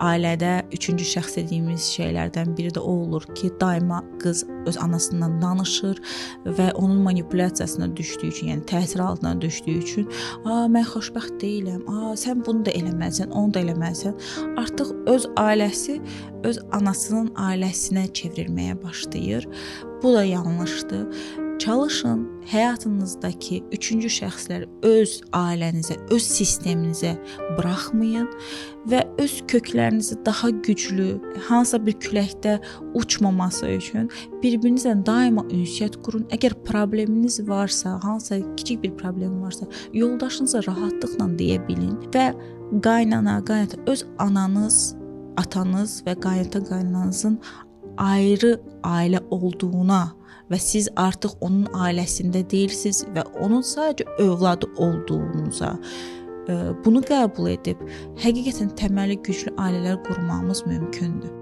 ailədə üçüncü şəxs dediyimiz şeylərdən biri də o olur ki, daima qız öz anasından danışır və onun manipulyasiyasına düşdüyü üçün, yəni təsir altına düşdüyü üçün, mən xoşbəxt deyiləm, sən bunu da eləməlisən, onu da eləməlisən. Artıq öz ailəsi öz anasının ailəsinə çevrilməyə başlayır. Bu da yanlışdır. Çalışın həyatınızdakı üçüncü şəxsləri öz ailənizə, öz sisteminizə buraxmayın və öz köklərinizi daha güclü, hansısa bir küləkdə uçmaması üçün bir-birinizlə daima ünsiyyət qurun. Əgər probleminiz varsa, hansısa kiçik bir problem varsa, yoldaşınıza rahatlıqla deyə bilin və qaynata öz ananız, atanız və qaynananızın ayrı ailə olduğuna və siz artıq onun ailəsində deyilsiniz və onun sadəcə övladı olduğunuza bunu qəbul edib həqiqətən təməli güclü ailələr qurmağımız mümkündür.